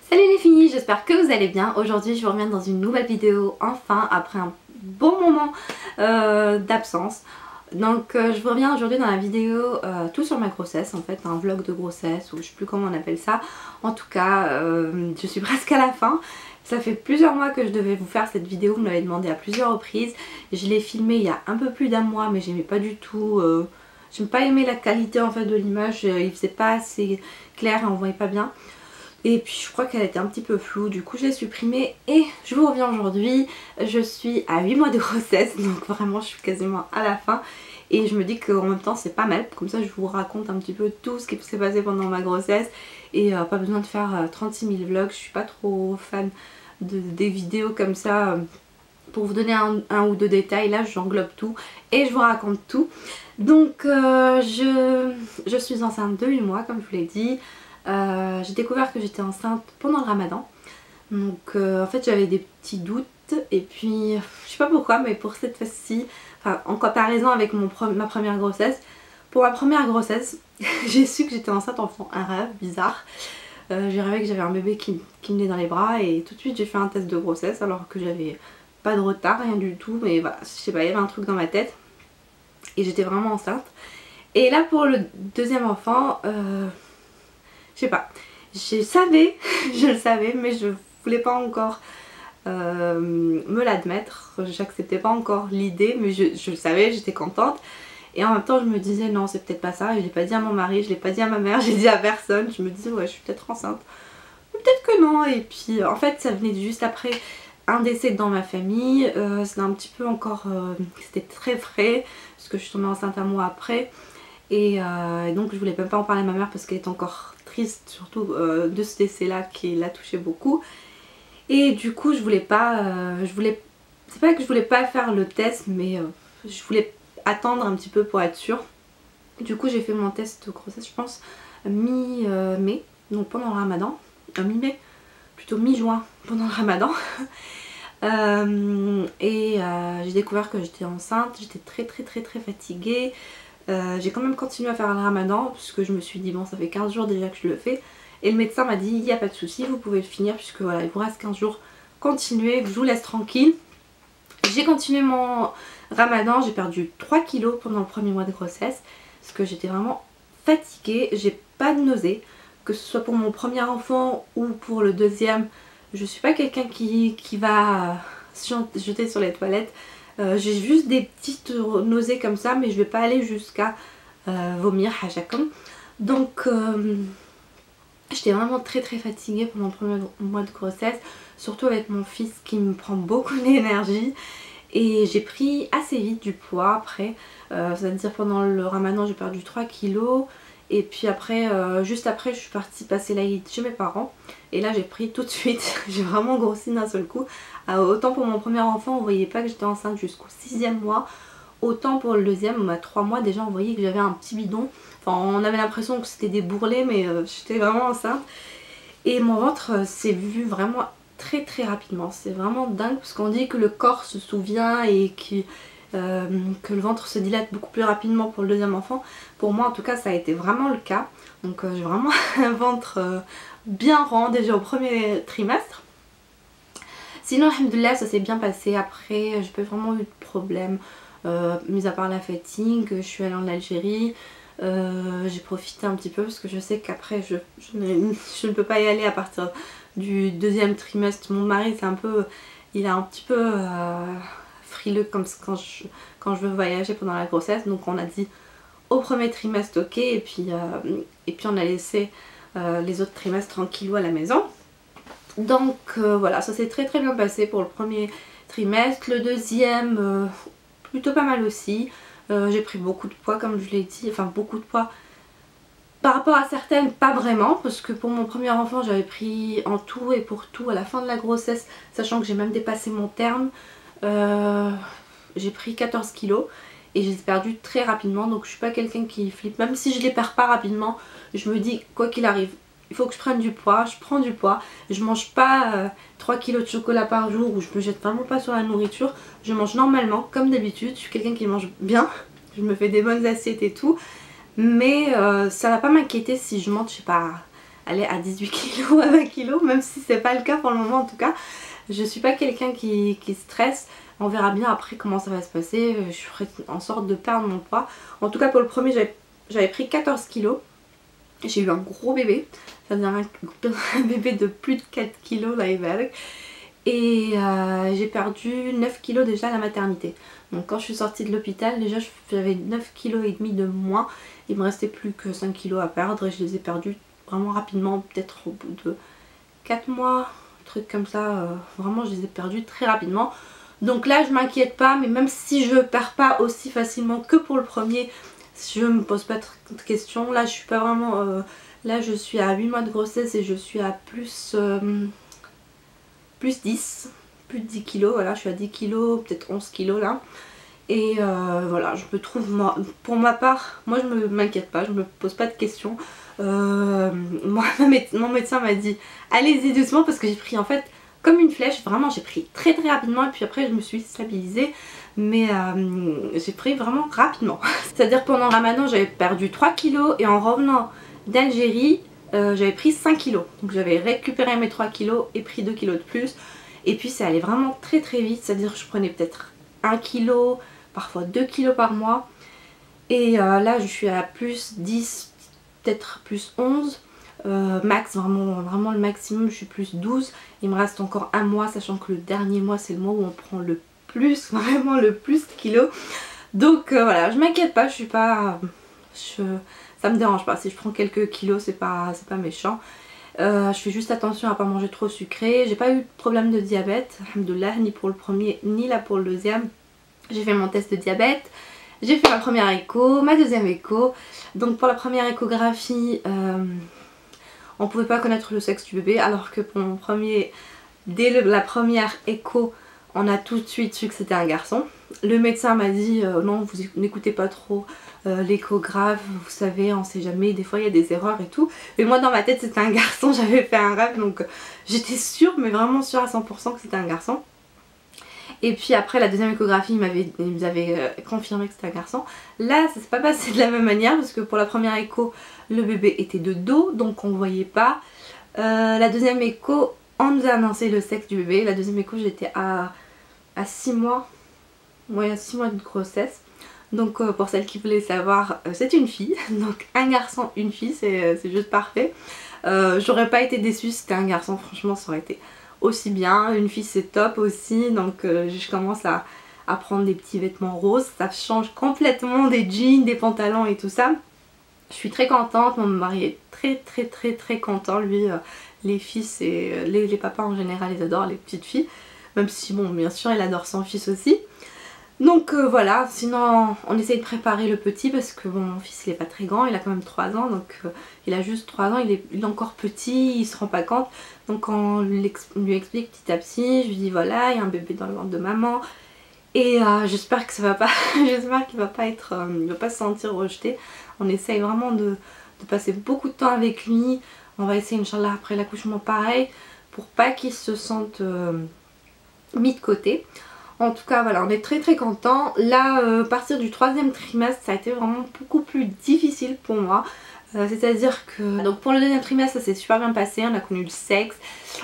Salut les filles, j'espère que vous allez bien. Aujourd'hui je vous reviens dans une nouvelle vidéo, enfin après un bon moment d'absence. Donc je vous reviens aujourd'hui dans la vidéo tout sur ma grossesse, en fait un vlog de grossesse ou je sais plus comment on appelle ça. En tout cas je suis presque à la fin. Ça fait plusieurs mois que je devais vous faire cette vidéo, vous me l'avez demandé à plusieurs reprises. Je l'ai filmée il y a un peu plus d'un mois mais j'aimais pas du tout, j'aime pas aimé la qualité en fait de l'image, il faisait pas assez clair et on voyait pas bien. Et puis je crois qu'elle était un petit peu floue, du coup je l'ai supprimée et je vous reviens aujourd'hui. Je suis à 8 mois de grossesse, donc vraiment je suis quasiment à la fin. Et je me dis qu'en même temps c'est pas mal, comme ça je vous raconte un petit peu tout ce qui s'est passé pendant ma grossesse. Et pas besoin de faire 36 000 vlogs, je suis pas trop fan des vidéos comme ça. Pour vous donner un ou deux détails, là j'englobe tout et je vous raconte tout. Donc je suis enceinte de 8 mois comme je vous l'ai dit. J'ai découvert que j'étais enceinte pendant le ramadan. Donc en fait j'avais des petits doutes et puis je sais pas pourquoi mais pour cette fois-ci, enfin en comparaison avec ma première grossesse, pour ma première grossesse j'ai su que j'étais enceinte en faisant un rêve bizarre. J'ai rêvé que j'avais un bébé qui me venait dans les bras et tout de suite j'ai fait un test de grossesse alors que j'avais pas de retard, rien du tout, mais voilà, je sais pas, il y avait un truc dans ma tête et j'étais vraiment enceinte. Et là pour le deuxième enfant, je sais pas, je savais, je le savais, mais je voulais pas encore me l'admettre. J'acceptais pas encore l'idée, mais je le savais, j'étais contente. Et en même temps, je me disais non, c'est peut-être pas ça. Et je l'ai pas dit à mon mari, je l'ai pas dit à ma mère, j'ai dit à personne. Je me disais ouais, je suis peut-être enceinte. Peut-être que non. Et puis en fait, ça venait juste après un décès dans ma famille. C'était un petit peu encore, c'était très frais, parce que je suis tombée enceinte un mois après. Et donc je voulais même pas en parler à ma mère parce qu'elle est encore triste surtout de ce décès là qui l'a touché beaucoup. Et du coup je voulais pas, c'est pas que je voulais pas faire le test mais je voulais attendre un petit peu pour être sûre. Du coup j'ai fait mon test de grossesse je pense mi-mai, donc pendant le ramadan, mi-mai, plutôt mi-juin pendant le ramadan. J'ai découvert que j'étais enceinte, j'étais très fatiguée. J'ai quand même continué à faire le ramadan puisque je me suis dit bon ça fait 15 jours déjà que je le fais et le médecin m'a dit il n'y a pas de souci, vous pouvez le finir puisque voilà il vous reste 15 jours, continuez, je vous laisse tranquille. J'ai continué mon ramadan, j'ai perdu 3 kilos pendant le premier mois de grossesse parce que j'étais vraiment fatiguée, j'ai pas de nausée, que ce soit pour mon premier enfant ou pour le deuxième. Je suis pas quelqu'un qui va se jeter sur les toilettes. J'ai juste des petites nausées comme ça mais je vais pas aller jusqu'à vomir à chacun. Donc j'étais vraiment très fatiguée pendant le premier mois de grossesse, surtout avec mon fils qui me prend beaucoup d'énergie. Et j'ai pris assez vite du poids après, c'est-à-dire pendant le ramadan j'ai perdu 3 kilos. Et puis après, juste après je suis partie passer l'Aïd chez mes parents. Et là j'ai pris tout de suite, j'ai vraiment grossi d'un seul coup. Autant pour mon premier enfant on voyait pas que j'étais enceinte jusqu'au 6e mois. Autant pour le deuxième, à 3 mois déjà on voyait que j'avais un petit bidon. Enfin on avait l'impression que c'était des bourrelets mais j'étais vraiment enceinte. Et mon ventre s'est vu vraiment très rapidement. C'est vraiment dingue parce qu'on dit que le corps se souvient et que le ventre se dilate beaucoup plus rapidement pour le deuxième enfant. Pour moi en tout cas ça a été vraiment le cas. Donc j'ai vraiment un ventre bien rond déjà au premier trimestre. Sinon alhamdoulilah ça s'est bien passé. Après j'ai pas vraiment eu de problème, mis à part la fatigue. Je suis allée en Algérie, j'ai profité un petit peu parce que je sais qu'après je ne peux pas y aller à partir du deuxième trimestre. Mon mari c'est un peu, il est un petit peu frileux comme quand je veux voyager pendant la grossesse. Donc on a dit au premier trimestre ok et puis on a laissé les autres trimestres tranquillou à la maison. Donc voilà, ça s'est très bien passé pour le premier trimestre. Le deuxième plutôt pas mal aussi. J'ai pris beaucoup de poids comme je l'ai dit, enfin beaucoup de poids. Par rapport à certaines, pas vraiment, parce que pour mon premier enfant j'avais pris en tout et pour tout à la fin de la grossesse, sachant que j'ai même dépassé mon terme, j'ai pris 14 kilos et j'ai perdu très rapidement. Donc je suis pas quelqu'un qui flippe, même si je les perds pas rapidement, je me dis quoi qu'il arrive, il faut que je prenne du poids, je prends du poids. Je mange pas 3 kilos de chocolat par jour ou je me jette vraiment pas sur la nourriture. Je mange normalement comme d'habitude, je suis quelqu'un qui mange bien, je me fais des bonnes assiettes et tout. Mais ça va pas m'inquiéter si je monte, je sais pas, aller à 18 kg, à 20 kg, même si c'est pas le cas pour le moment en tout cas. Je suis pas quelqu'un qui stresse. On verra bien après comment ça va se passer. Je ferai en sorte de perdre mon poids. En tout cas pour le premier j'avais pris 14 kg. J'ai eu un gros bébé. Ça veut dire un bébé de plus de 4 kg là avec. Et j'ai perdu 9 kg déjà à la maternité. Donc quand je suis sortie de l'hôpital, déjà j'avais 9 kg et demi de moins. Il me restait plus que 5 kg à perdre et je les ai perdus vraiment rapidement, peut-être au bout de 4 mois, un truc comme ça. Vraiment je les ai perdus très rapidement. Donc là je m'inquiète pas, mais même si je perds pas aussi facilement que pour le premier, je me pose pas de questions. Là je suis pas vraiment... là je suis à 8 mois de grossesse et je suis à plus 10, plus de 10 kilos, voilà je suis à 10 kilos, peut-être 11 kilos là. Et voilà, je me trouve, pour ma part, moi je m'inquiète pas, je me pose pas de questions. Mon médecin m'a dit allez-y doucement parce que j'ai pris en fait comme une flèche, vraiment j'ai pris très très rapidement et puis après je me suis stabilisée. Mais j'ai pris vraiment rapidement. C'est-à-dire pendant Ramadan j'avais perdu 3 kilos et en revenant d'Algérie j'avais pris 5 kilos. Donc j'avais récupéré mes 3 kilos et pris 2 kilos de plus. Et puis ça allait vraiment très très vite, c'est-à-dire que je prenais peut-être 1 kilo, parfois 2 kilos par mois. Et là je suis à plus 10, peut-être plus 11. Max, vraiment le maximum, je suis plus 12. Il me reste encore un mois, sachant que le dernier mois c'est le mois où on prend le plus, vraiment le plus de kilos. Donc voilà, je m'inquiète pas, je suis pas... ça me dérange pas, si je prends quelques kilos c'est pas méchant. Je fais juste attention à pas manger trop sucré. J'ai pas eu de problème de diabète, alhamdoulilah, ni pour le premier ni là pour le deuxième. J'ai fait mon test de diabète, j'ai fait ma première écho, ma deuxième écho. Donc pour la première échographie, on pouvait pas connaître le sexe du bébé, alors que pour mon premier, dès la première écho, on a tout de suite su que c'était un garçon. Le médecin m'a dit non, vous n'écoutez pas trop l'échographe, vous savez, on sait jamais, des fois il y a des erreurs et tout. Mais moi dans ma tête c'était un garçon, j'avais fait un rêve, donc j'étais sûre, mais vraiment sûre à 100% que c'était un garçon. Et puis après la deuxième échographie, il nous avait confirmé que c'était un garçon. Là ça s'est pas passé de la même manière, parce que pour la première écho, le bébé était de dos, donc on ne voyait pas. La deuxième écho, on nous a annoncé le sexe du bébé. La deuxième écho, j'étais à 6 mois. Ouais, à 6 mois de grossesse. Donc pour celles qui voulaient savoir, c'est une fille. Donc un garçon, une fille, c'est juste parfait. J'aurais pas été déçue si c'était un garçon, franchement ça aurait été aussi bien. Une fille c'est top aussi. Donc je commence à prendre des petits vêtements roses. Ça change complètement des jeans, des pantalons et tout ça. Je suis très contente, mon mari est très content. Lui, les filles, c'est les papas en général, ils adorent les petites filles. Même si bon, bien sûr, il adore son fils aussi. Donc voilà, sinon on essaye de préparer le petit parce que bon, mon fils il est pas très grand, il a quand même 3 ans, donc il a juste 3 ans, il est encore petit, il se rend pas compte. Donc on lui explique petit à petit, je lui dis voilà, il y a un bébé dans le ventre de maman. Et j'espère que ça va pas, j'espère qu'il va pas être, il va pas se sentir rejeté. On essaye vraiment de passer beaucoup de temps avec lui. On va essayer, Inch'Allah, après l'accouchement pareil, pour pas qu'il se sente mis de côté. En tout cas voilà, on est très contents. Là à partir du 3e trimestre ça a été vraiment beaucoup plus difficile pour moi. C'est à dire que donc pour le 2e trimestre ça s'est super bien passé, on a connu le sexe,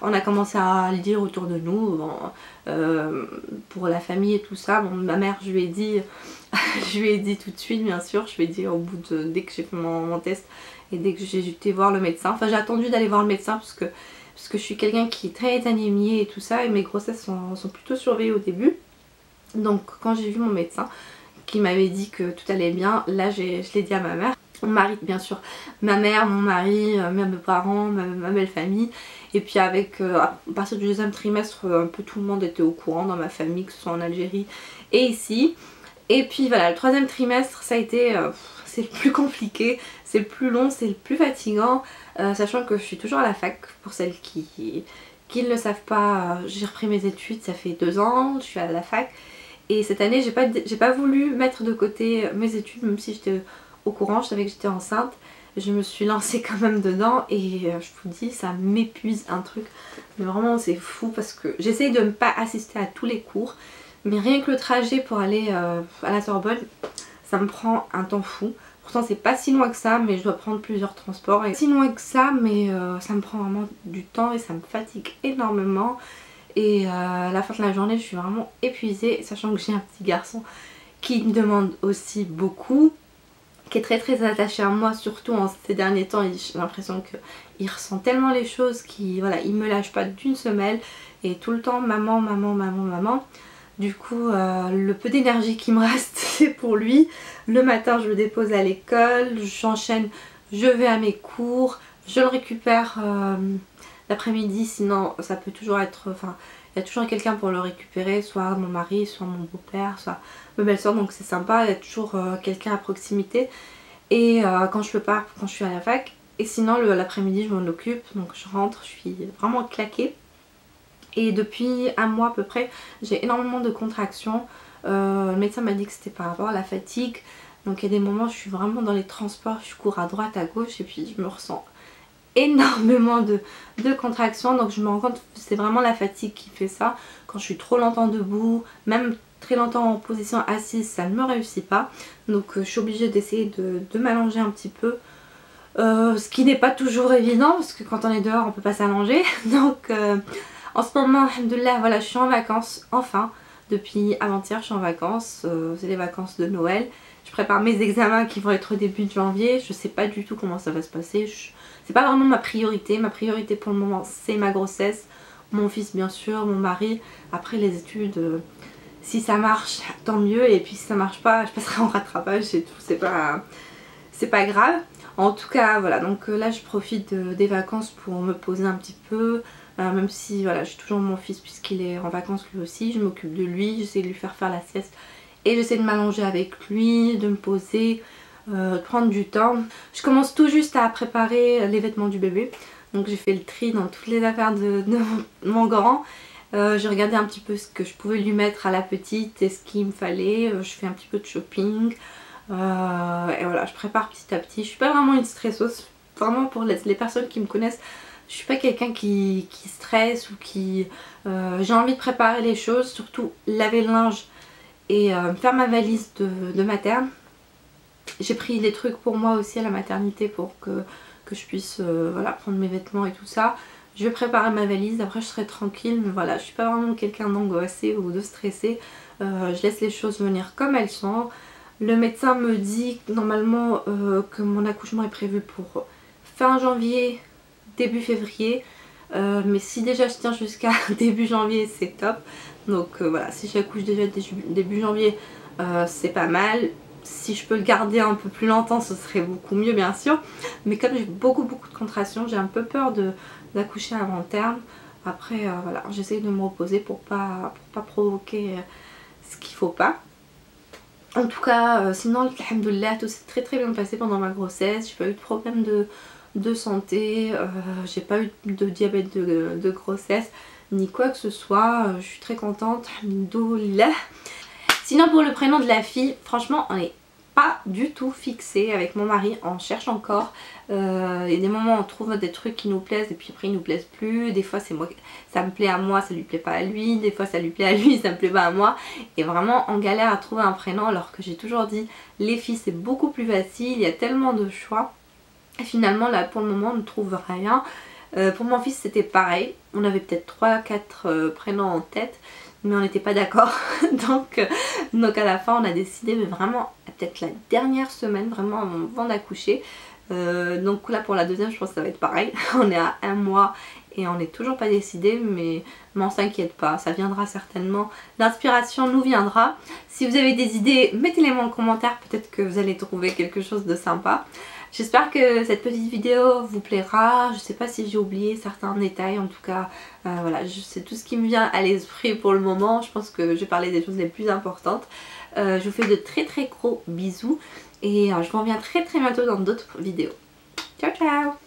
on a commencé à le dire autour de nous, bon, pour la famille et tout ça. Bon, ma mère je lui ai dit je lui ai dit tout de suite bien sûr, je lui ai dit au bout de, dès que j'ai fait mon test et dès que j'ai été voir le médecin. Enfin j'ai attendu d'aller voir le médecin parce que je suis quelqu'un qui est très anémiée et tout ça, et mes grossesses sont plutôt surveillées au début. Donc quand j'ai vu mon médecin qui m'avait dit que tout allait bien, là je l'ai dit à ma mère, mon mari bien sûr, ma mère, mon mari, mes parents, ma belle famille. Et puis avec, à partir du 2e trimestre, un peu tout le monde était au courant dans ma famille, que ce soit en Algérie et ici. Et puis voilà, le 3e trimestre ça a été, c'est le plus compliqué, c'est le plus long, c'est le plus fatigant, sachant que je suis toujours à la fac, pour celles qui ne le savent pas. J'ai repris mes études, ça fait 2 ans, je suis à la fac. Et cette année j'ai pas voulu mettre de côté mes études, même si j'étais au courant, je savais que j'étais enceinte. Je me suis lancée quand même dedans et je vous dis, ça m'épuise un truc. Mais vraiment c'est fou parce que j'essaye de ne pas assister à tous les cours. Mais rien que le trajet pour aller à la Sorbonne, ça me prend un temps fou. Pourtant c'est pas si loin que ça, mais je dois prendre plusieurs transports. Et si loin que ça, mais ça me prend vraiment du temps et ça me fatigue énormément. Et à la fin de la journée je suis vraiment épuisée, sachant que j'ai un petit garçon qui me demande aussi beaucoup, qui est très attaché à moi, surtout en ces derniers temps. J'ai l'impression qu'il ressent tellement les choses qu'il voilà, il me lâche pas d'une semelle et tout le temps maman, maman, maman, maman. Du coup le peu d'énergie qui me reste c'est pour lui. Le matin je le dépose à l'école, j'enchaîne, je vais à mes cours, je le récupère l'après-midi, sinon ça peut toujours être, enfin il y a toujours quelqu'un pour le récupérer, soit mon mari, soit mon beau-père, soit ma belle-soeur, donc c'est sympa, il y a toujours quelqu'un à proximité. Et quand je peux pas, quand je suis à la fac, et sinon l'après-midi je m'en occupe, donc je rentre, je suis vraiment claquée. Et depuis un mois à peu près, j'ai énormément de contractions. Le médecin m'a dit que c'était par rapport à la fatigue. Donc il y a des moments où je suis vraiment dans les transports, je cours à droite, à gauche et puis je me ressens énormément de contractions. Donc je me rends compte que c'est vraiment la fatigue qui fait ça. Quand je suis trop longtemps debout, même très longtemps en position assise, ça ne me réussit pas. Donc je suis obligée d'essayer de m'allonger un petit peu. Ce qui n'est pas toujours évident parce que quand on est dehors on peut pas s'allonger. Donc en ce moment, alhamdoulilah, voilà, je suis en vacances, enfin, depuis avant-hier je suis en vacances, c'est les vacances de Noël. Je prépare mes examens qui vont être au début de janvier, je sais pas du tout comment ça va se passer, c'est pas vraiment ma priorité pour le moment c'est ma grossesse, mon fils bien sûr, mon mari, après les études, si ça marche tant mieux et puis si ça marche pas je passerai en rattrapage et tout, c'est pas grave. En tout cas voilà, donc là je profite des vacances pour me poser un petit peu. Même si voilà, j'ai toujours mon fils puisqu'il est en vacances lui aussi, je m'occupe de lui, j'essaie de lui faire la sieste et j'essaie de m'allonger avec lui, de me poser, de prendre du temps. Je commence tout juste à préparer les vêtements du bébé, donc j'ai fait le tri dans toutes les affaires de mon grand. J'ai regardé un petit peu ce que je pouvais lui mettre à la petite et ce qu'il me fallait, je fais un petit peu de shopping et voilà, je prépare petit à petit. Je suis pas vraiment une stresseuse, vraiment pour les personnes qui me connaissent. Je suis pas quelqu'un qui stresse ou qui... j'ai envie de préparer les choses, surtout laver le linge et faire ma valise de materne. J'ai pris des trucs pour moi aussi à la maternité pour que je puisse voilà, prendre mes vêtements et tout ça. Je vais préparer ma valise, après je serai tranquille, mais voilà, je suis pas vraiment quelqu'un d'angoissé ou de stressé. Je laisse les choses venir comme elles sont. Le médecin me dit normalement que mon accouchement est prévu pour fin janvier, début février, mais si déjà je tiens jusqu'à début janvier c'est top. Donc voilà, si j'accouche déjà début janvier c'est pas mal. Si je peux le garder un peu plus longtemps ce serait beaucoup mieux bien sûr, mais comme j'ai beaucoup de contractions, j'ai un peu peur d'accoucher avant terme. Après voilà, j'essaye de me reposer pour pas provoquer ce qu'il faut pas. En tout cas sinon alhamdoulilah, tout s'est très bien passé pendant ma grossesse, j'ai pas eu de problème de santé, j'ai pas eu de diabète de grossesse ni quoi que ce soit, je suis très contente, alhamdoulilah. Sinon pour le prénom de la fille, franchement on n'est pas du tout fixé avec mon mari, on cherche encore. Il y a des moments où on trouve des trucs qui nous plaisent et puis après ils nous plaisent plus. Des fois c'est moi, ça me plaît à moi, ça lui plaît pas à lui. Des fois ça lui plaît à lui, ça me plaît pas à moi. Et vraiment on galère à trouver un prénom alors que j'ai toujours dit les filles c'est beaucoup plus facile, il y a tellement de choix. Et finalement là pour le moment on ne trouve rien. Pour mon fils c'était pareil, on avait peut-être 3-4 prénoms en tête mais on n'était pas d'accord. donc à la fin on a décidé, mais vraiment peut-être la dernière semaine, vraiment avant d'accoucher. Donc là pour la deuxième je pense que ça va être pareil. On est à 1 mois et on n'est toujours pas décidé, mais on s'inquiète pas, ça viendra certainement, l'inspiration nous viendra. Si vous avez des idées mettez-les moi en commentaire, peut-être que vous allez trouver quelque chose de sympa. J'espère que cette petite vidéo vous plaira. Je sais pas si j'ai oublié certains détails, en tout cas voilà, c'est tout ce qui me vient à l'esprit pour le moment. Je pense que j'ai parlé des choses les plus importantes. Je vous fais de très gros bisous et je vous reviens très bientôt dans d'autres vidéos. Ciao ciao.